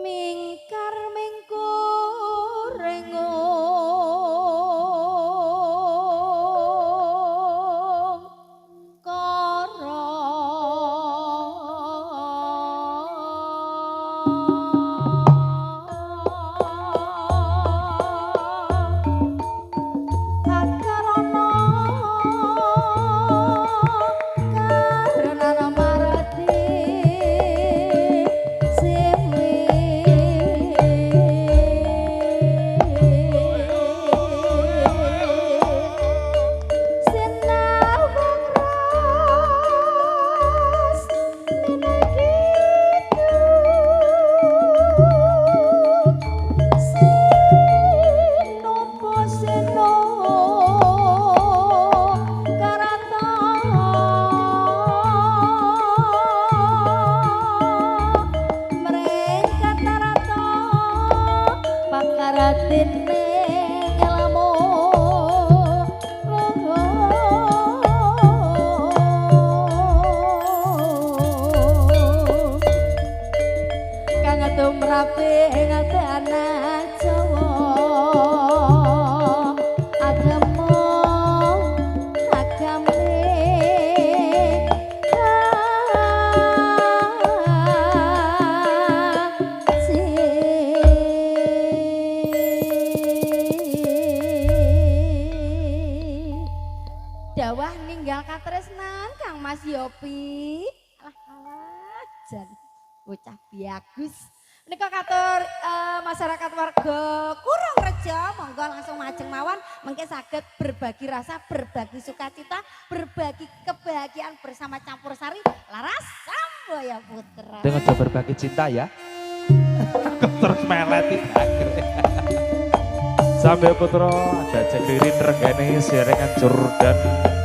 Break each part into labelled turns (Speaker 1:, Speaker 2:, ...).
Speaker 1: Mingkar mingkur rengung kara akarana karena marati Ratine ilmu kang tumrape ing anak Jawa agama agame dawah ninggal katresnan Kang Mas Yopi. Alah jan bocah bagus. Menika katur masyarakat warga Kurung Rejo monggo langsung majeng mawon mengke saged berbagi rasa, berbagi sukacita, berbagi kebahagiaan bersama campur sari Laras Samboya Putra.
Speaker 2: Dengan coba berbagi cinta ya. Terus meleti akhirnya. Sampai Putra ada ceklirin regane serengan Jordan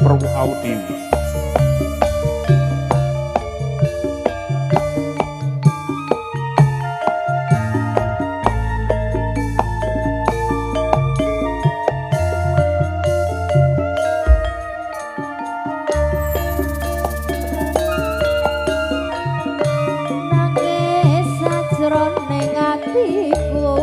Speaker 2: Perwu Audi.
Speaker 1: Nangis sajroning atiku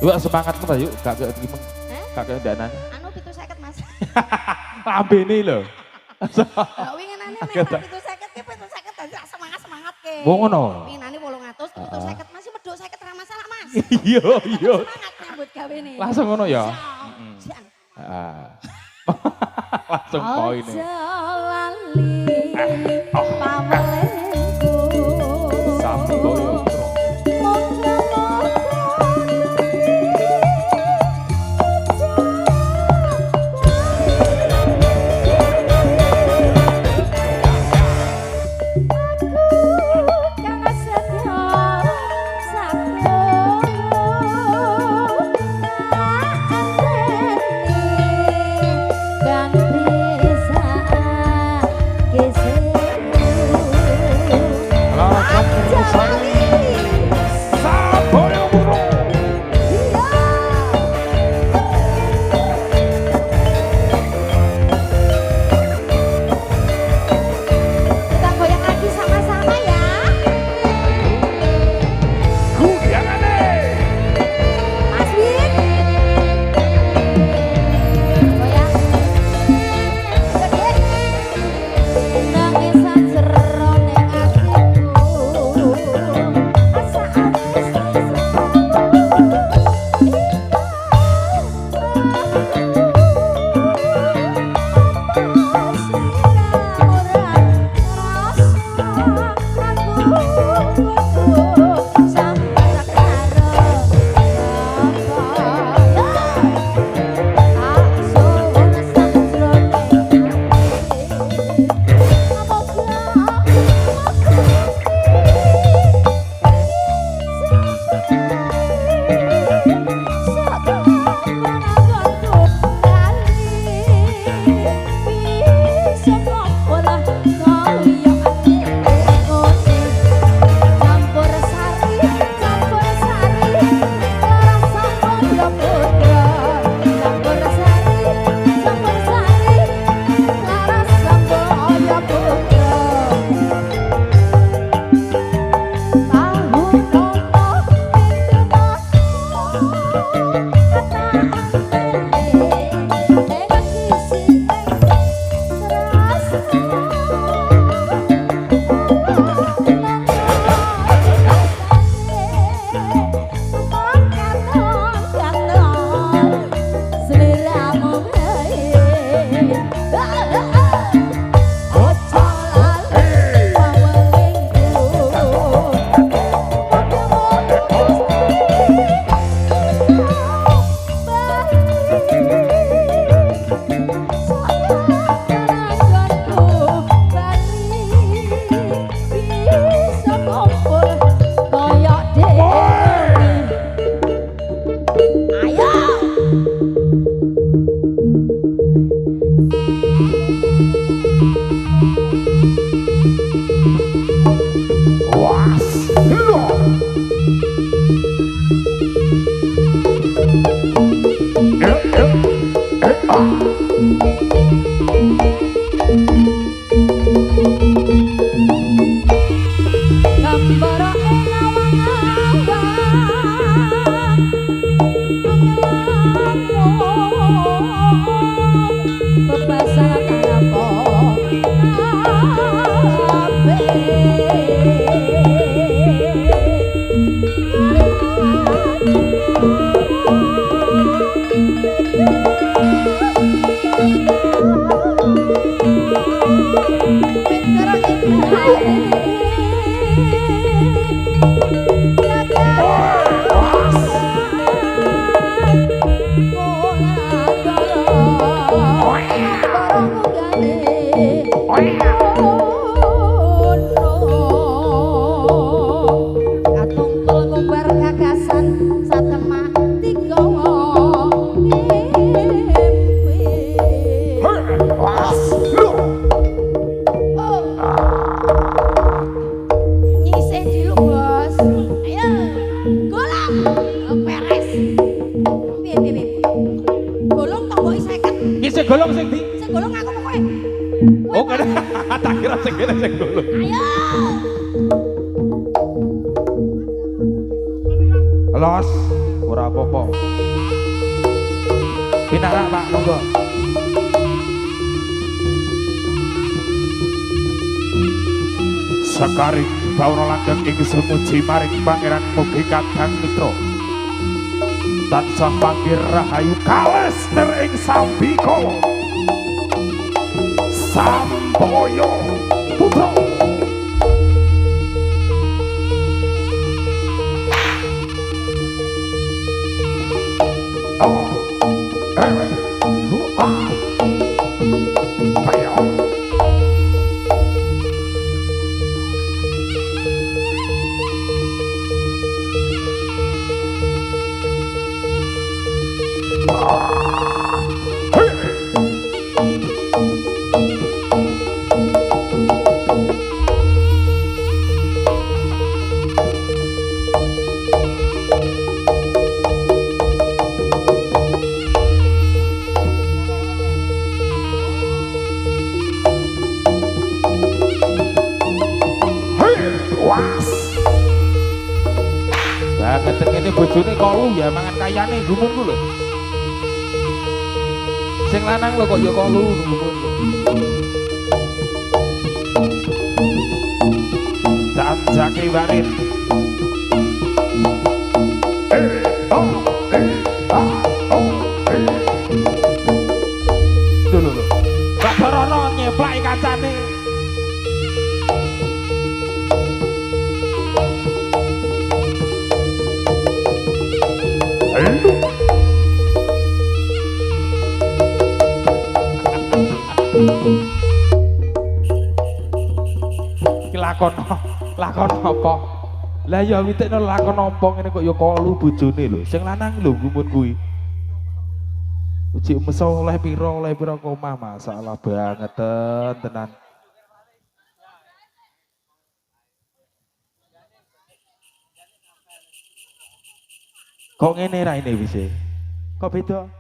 Speaker 2: Yuk semangat tuh yuk kakek gimana? Kakek danan.
Speaker 1: Anu 750 Mas.
Speaker 2: Lambene lho.
Speaker 1: Lah winginane memang 750 ki 750 aja semangat ke.
Speaker 2: Wong ngono.
Speaker 1: Winginane 800 750 masih medhok 50 ra masalah Mas.
Speaker 2: Iya iya.
Speaker 1: Semangat nyambut gawene.
Speaker 2: Langsung ngono ya.
Speaker 1: Sian.
Speaker 2: Langsung poin.
Speaker 1: Aja lali pamelengku.
Speaker 2: Samboyo.
Speaker 1: Gambara ing awang-awang ngelamun bebasan tanapa katungkul ngumbar gagasan satemah digawa mimpi. Nyisih dulu bos. Ayo golong peres. Piye piye. Golong tombok 50.
Speaker 2: Iki sing golong sing ndi?
Speaker 1: Sing golong aku pokoke.
Speaker 2: Oh kene tak kira sing kene sing golong.
Speaker 1: Ayo.
Speaker 2: Los, ora apa-apa. Pinarak Pak, monggo. Sakaring bawana langgeng ing sumuji maring Pangeran mugi kadang mitra. Tansah panggih rahayu kalester ing sambika. Sampoyo putra. Banget ngene bojone kolu ya mangan kayane gumun ku lho. Sing lanang lho kok ya kolu gumun. Tanjake warit. Lho. Pak Barono nyeplaki kancane. Iki lakon apa? Lah ya witekno lakon apa ngene kok ya kolu bojone lho. Sing lanang lho gumun kuwi. Uji meso oleh pira koma masalah banget tenan. Kok ngene ra ini wis. Kok beda?